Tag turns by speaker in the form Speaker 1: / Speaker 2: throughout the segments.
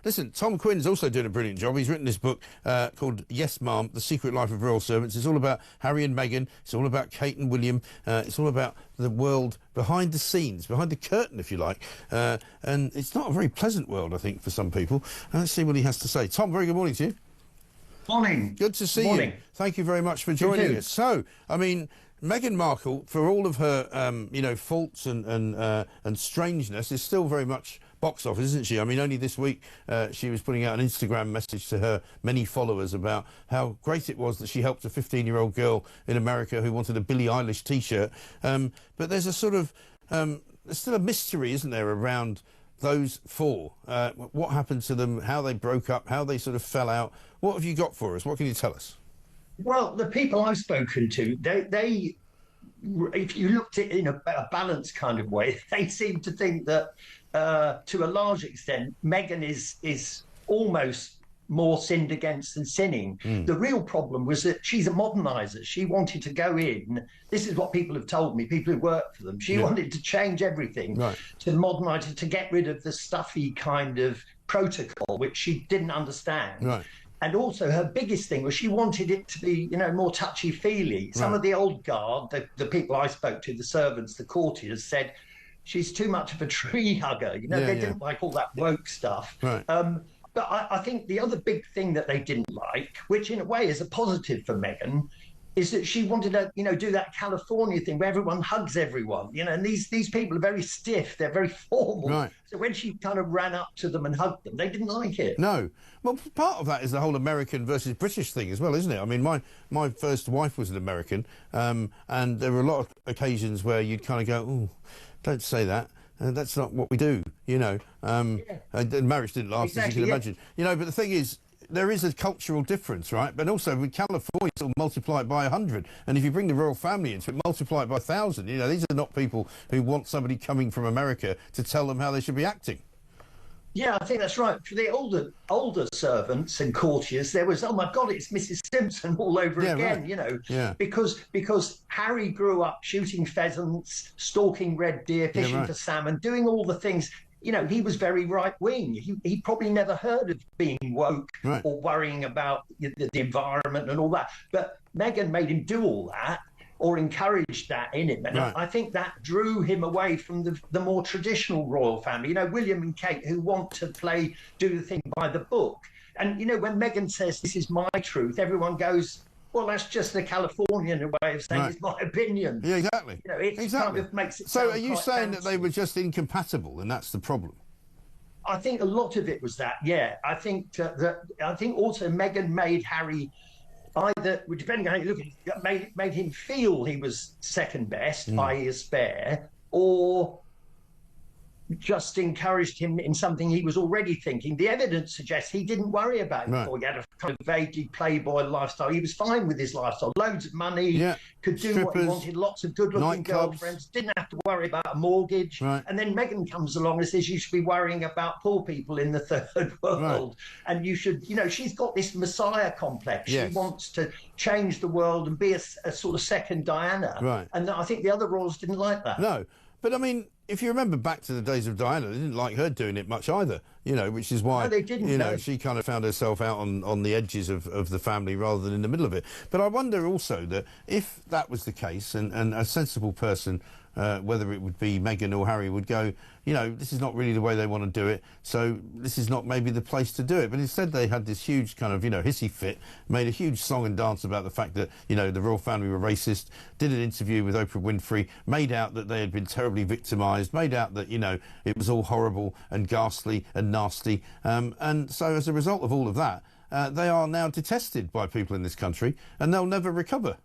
Speaker 1: Listen, Tom Quinn's also doing a brilliant job. He's written this book called Yes, Ma'am, The Secret Life of Royal Servants. It's all about Harry and Meghan. It's all about Kate and William. It's all about the world behind the scenes, behind the curtain, if you like. And it's not a very pleasant world, I think, for some people. Let's see what he has to say. Tom, very good morning to you.
Speaker 2: Morning.
Speaker 1: Good to see you. Thank you very much for joining us. So, I mean, Meghan Markle, for all of her, faults and strangeness, is still very much box office, isn't she? I mean, only this week she was putting out an Instagram message to her many followers about how great it was that she helped a 15-year-old girl in America who wanted a Billie Eilish T-shirt. But there's a sort of, there's still a mystery, isn't there, around those four? What happened to them, how they broke up, how they sort of fell out. What have you got for us? What can you tell us?
Speaker 2: Well, the people I've spoken to, they if you looked at it in a balanced kind of way, they seem to think that to a large extent, Meghan is almost more sinned against than sinning. The real problem was that she's a modernizer. She wanted to go in. This is what people have told me, people who work for them. She wanted to change everything, to modernize it, to get rid of the stuffy kind of protocol, which she didn't understand. And also her biggest thing was she wanted it to be, more touchy-feely. Some of the old guard, the people I spoke to, the servants, the courtiers, said she's too much of a tree hugger. They didn't like all that woke stuff. But I think the other big thing that they didn't like, which in a way is a positive for Meghan, is that she wanted to, do that California thing where everyone hugs everyone, and these people are very stiff, they're very formal. So when she kind of ran up to them and hugged them, they didn't like it.
Speaker 1: No. Well, part of that is the whole American versus British thing as well, isn't it? I mean, my first wife was an American, and there were a lot of occasions where you'd kind of go, oh, don't say that. That's not what we do, And marriage didn't last, as you can imagine. But the thing is, there is a cultural difference, right? But also with California, it'll multiply it by 100. And if you bring the royal family into it, multiply it by 1,000. These are not people who want somebody coming from America to tell them how they should be acting.
Speaker 2: Yeah, I think that's right. For the older servants and courtiers, there was, oh my God, it's Mrs. Simpson all over again, because Harry grew up shooting pheasants, stalking red deer, fishing for salmon, doing all the things. He was very right-wing. He probably never heard of being woke or worrying about the environment and all that. But Meghan made him do all that, or encouraged that in him. And I think that drew him away from the more traditional royal family. William and Kate, who want to do the thing by the book. And, when Meghan says, this is my truth, everyone goes, well, that's just the Californian way of saying it's my opinion.
Speaker 1: Yeah, exactly.
Speaker 2: It kind of makes it
Speaker 1: So are you saying
Speaker 2: fancy.
Speaker 1: that they were just incompatible and that's the problem?
Speaker 2: I think a lot of it was that, yeah. I think I think also Meghan made Harry either, depending on how you look at it, made him feel he was second best, i.e. a spare, or just encouraged him in something he was already thinking. The evidence suggests he didn't worry about it before. He had a kind of vaguely playboy lifestyle. He was fine with his lifestyle. Loads of money, could do what he wanted, lots of good-looking girlfriends, didn't have to worry about a mortgage. And then Meghan comes along and says you should be worrying about poor people in the third world. And you should, she's got this messiah complex. She wants to change the world and be a sort of second Diana. And I think the other royals didn't like that.
Speaker 1: No. But, I mean, if you remember back to the days of Diana, they didn't like her doing it much either, which is why,
Speaker 2: they didn't,
Speaker 1: she kind of found herself out on the edges of the family rather than in the middle of it. But I wonder also that if that was the case and a sensible person, whether it would be Meghan or Harry, would go, this is not really the way they want to do it, so this is not maybe the place to do it. But instead they had this huge kind of, hissy fit, made a huge song and dance about the fact that, the royal family were racist, did an interview with Oprah Winfrey, made out that they had been terribly victimised, made out that, it was all horrible and ghastly and nasty. And so as a result of all of that, they are now detested by people in this country and they'll never recover.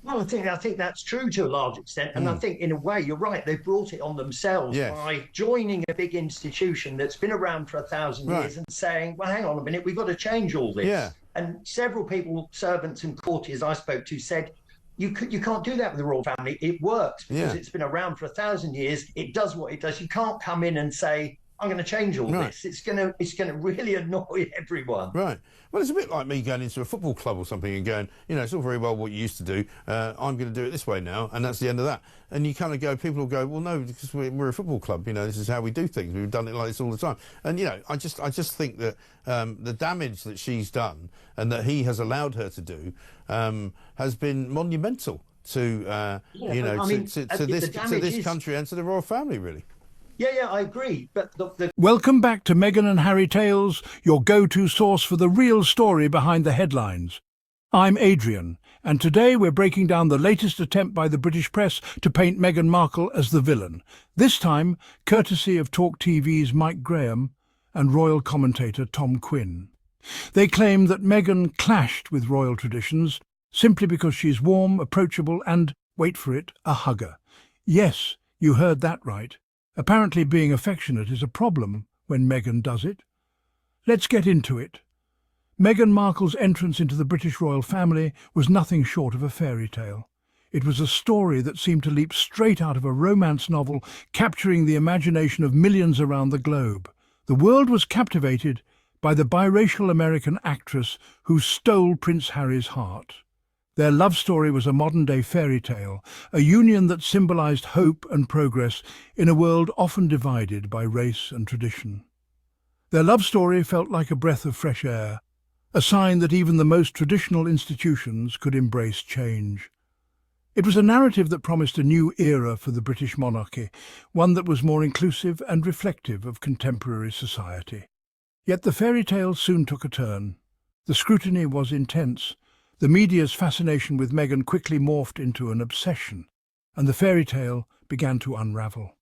Speaker 2: Well, I think that's true to a large extent. And I think, in a way, you're right. They brought it on themselves by joining a big institution that's been around for 1,000 years and saying, well, hang on a minute, we've got to change all this. And several people, servants and courtiers I spoke to, said, you can't do that with the royal family. It works because it's been around for 1,000 years. It does what it does. You can't come in and say, I'm going to change all
Speaker 1: Right.
Speaker 2: this. It's going to really annoy everyone.
Speaker 1: Right. Well, it's a bit like me going into a football club or something and going, you know, it's all very well what you used to do. I'm going to do it this way now, and that's the end of that. And you kind of go, people will go, well, no, because we're a football club. You know, this is how we do things. We've done it like this all the time. And you know, I just think that the damage that she's done and that he has allowed her to do has been monumental to this country and to the royal family, really.
Speaker 2: Yeah, I agree. But
Speaker 3: Welcome back to Meghan and Harry Tales, your go-to source for the real story behind the headlines. I'm Adrian, and today we're breaking down the latest attempt by the British press to paint Meghan Markle as the villain, this time courtesy of TalkTV's Mike Graham and royal commentator Tom Quinn. They claim that Meghan clashed with royal traditions simply because she's warm, approachable and, wait for it, a hugger. Yes, you heard that right. Apparently being affectionate is a problem when Meghan does it. Let's get into it. Meghan Markle's entrance into the British royal family was nothing short of a fairy tale. It was a story that seemed to leap straight out of a romance novel, capturing the imagination of millions around the globe. The world was captivated by the biracial American actress who stole Prince Harry's heart. Their love story was a modern-day fairy tale, a union that symbolized hope and progress in a world often divided by race and tradition. Their love story felt like a breath of fresh air, a sign that even the most traditional institutions could embrace change. It was a narrative that promised a new era for the British monarchy, one that was more inclusive and reflective of contemporary society. Yet the fairy tale soon took a turn. The scrutiny was intense. The media's fascination with Meghan quickly morphed into an obsession, and the fairy tale began to unravel.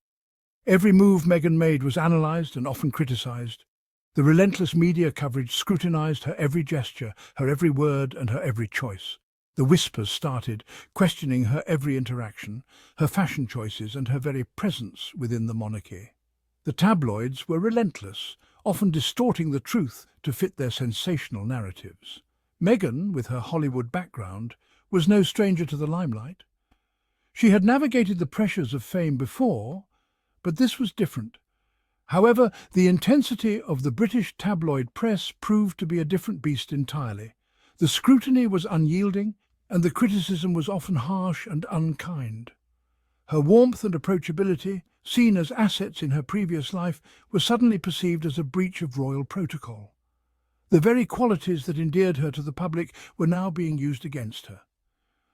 Speaker 3: Every move Meghan made was analysed and often criticised. The relentless media coverage scrutinised her every gesture, her every word and her every choice. The whispers started, questioning her every interaction, her fashion choices and her very presence within the monarchy. The tabloids were relentless, often distorting the truth to fit their sensational narratives. Meghan, with her Hollywood background, was no stranger to the limelight. She had navigated the pressures of fame before, but this was different. However, the intensity of the British tabloid press proved to be a different beast entirely. The scrutiny was unyielding, and the criticism was often harsh and unkind. Her warmth and approachability, seen as assets in her previous life, were suddenly perceived as a breach of royal protocol. The very qualities that endeared her to the public were now being used against her.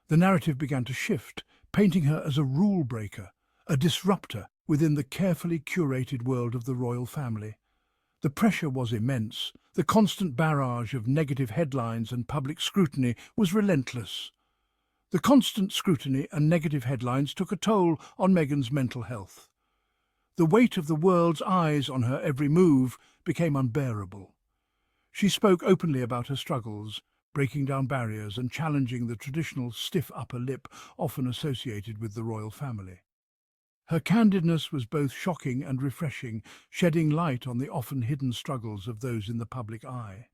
Speaker 3: The narrative began to shift, painting her as a rule-breaker, a disruptor within the carefully curated world of the royal family. The pressure was immense. The constant barrage of negative headlines and public scrutiny was relentless. The constant scrutiny and negative headlines took a toll on Meghan's mental health. The weight of the world's eyes on her every move became unbearable. She spoke openly about her struggles, breaking down barriers and challenging the traditional stiff upper lip often associated with the royal family. Her candidness was both shocking and refreshing, shedding light on the often hidden struggles of those in the public eye.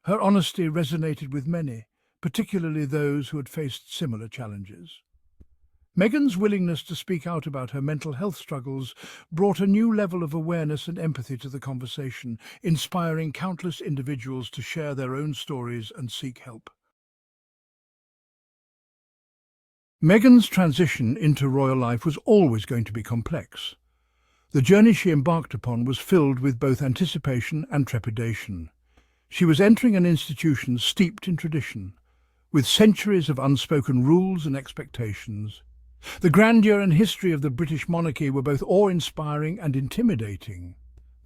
Speaker 3: Her honesty resonated with many, particularly those who had faced similar challenges. Meghan's willingness to speak out about her mental health struggles brought a new level of awareness and empathy to the conversation, inspiring countless individuals to share their own stories and seek help. Meghan's transition into royal life was always going to be complex. The journey she embarked upon was filled with both anticipation and trepidation. She was entering an institution steeped in tradition, with centuries of unspoken rules and expectations. The grandeur and history of the British monarchy were both awe-inspiring and intimidating.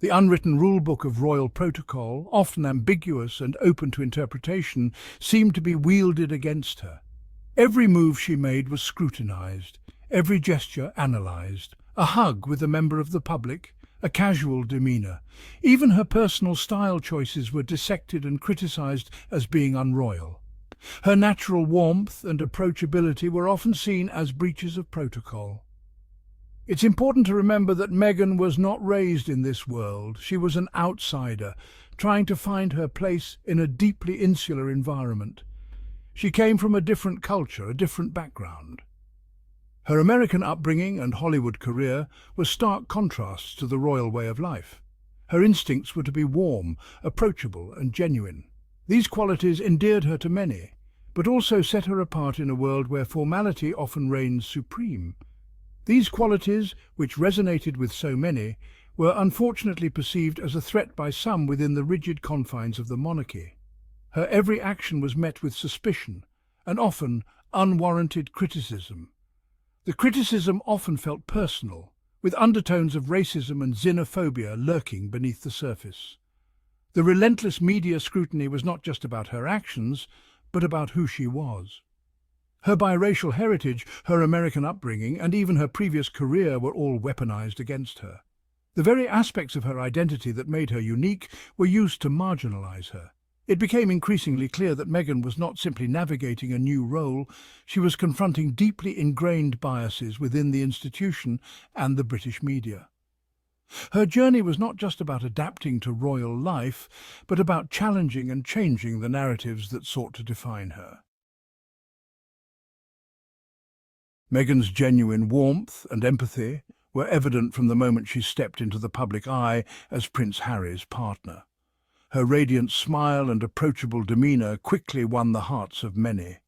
Speaker 3: The unwritten rule-book of royal protocol, often ambiguous and open to interpretation, seemed to be wielded against her. Every move she made was scrutinized, every gesture analyzed. A hug with a member of the public, a casual demeanor. Even her personal style choices were dissected and criticized as being unroyal. Her natural warmth and approachability were often seen as breaches of protocol. It's important to remember that Meghan was not raised in this world. She was an outsider, trying to find her place in a deeply insular environment. She came from a different culture, a different background. Her American upbringing and Hollywood career were stark contrasts to the royal way of life. Her instincts were to be warm, approachable and genuine. These qualities endeared her to many, but also set her apart in a world where formality often reigns supreme. These qualities, which resonated with so many, were unfortunately perceived as a threat by some within the rigid confines of the monarchy. Her every action was met with suspicion, and often unwarranted criticism. The criticism often felt personal, with undertones of racism and xenophobia lurking beneath the surface. The relentless media scrutiny was not just about her actions, but about who she was. Her biracial heritage, her American upbringing, and even her previous career were all weaponized against her. The very aspects of her identity that made her unique were used to marginalize her. It became increasingly clear that Meghan was not simply navigating a new role, she was confronting deeply ingrained biases within the institution and the British media. Her journey was not just about adapting to royal life, but about challenging and changing the narratives that sought to define her. Meghan's genuine warmth and empathy were evident from the moment she stepped into the public eye as Prince Harry's partner. Her radiant smile and approachable demeanour quickly won the hearts of many.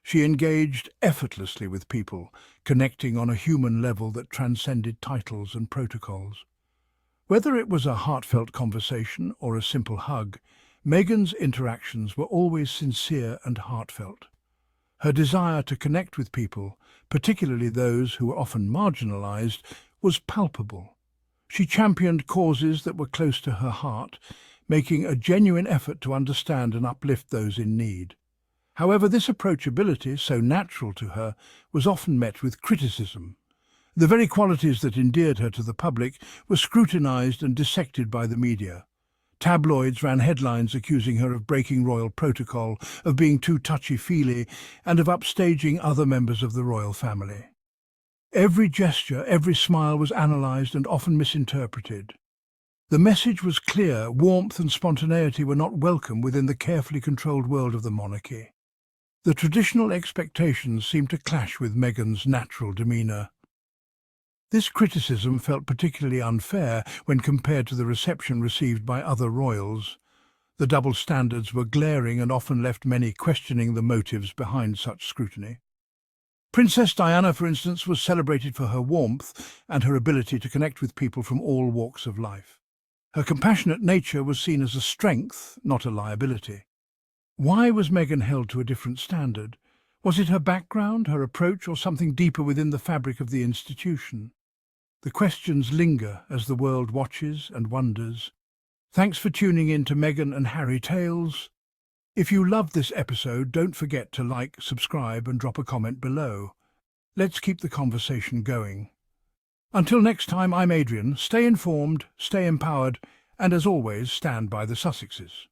Speaker 3: She engaged effortlessly with people, connecting on a human level that transcended titles and protocols. Whether it was a heartfelt conversation or a simple hug, Meghan's interactions were always sincere and heartfelt. Her desire to connect with people, particularly those who were often marginalised, was palpable. She championed causes that were close to her heart, making a genuine effort to understand and uplift those in need. However, this approachability, so natural to her, was often met with criticism. The very qualities that endeared her to the public were scrutinized and dissected by the media. Tabloids ran headlines accusing her of breaking royal protocol, of being too touchy-feely, and of upstaging other members of the royal family. Every gesture, every smile was analysed and often misinterpreted. The message was clear: warmth and spontaneity were not welcome within the carefully controlled world of the monarchy. The traditional expectations seemed to clash with Meghan's natural demeanour. This criticism felt particularly unfair when compared to the reception received by other royals. The double standards were glaring and often left many questioning the motives behind such scrutiny. Princess Diana, for instance, was celebrated for her warmth and her ability to connect with people from all walks of life. Her compassionate nature was seen as a strength, not a liability. Why was Meghan held to a different standard? Was it her background, her approach, or something deeper within the fabric of the institution? The questions linger as the world watches and wonders. Thanks for tuning in to Meghan and Harry Tales. If you loved this episode, don't forget to like, subscribe and drop a comment below. Let's keep the conversation going. Until next time, I'm Adrian. Stay informed, stay empowered, and as always, stand by the Sussexes.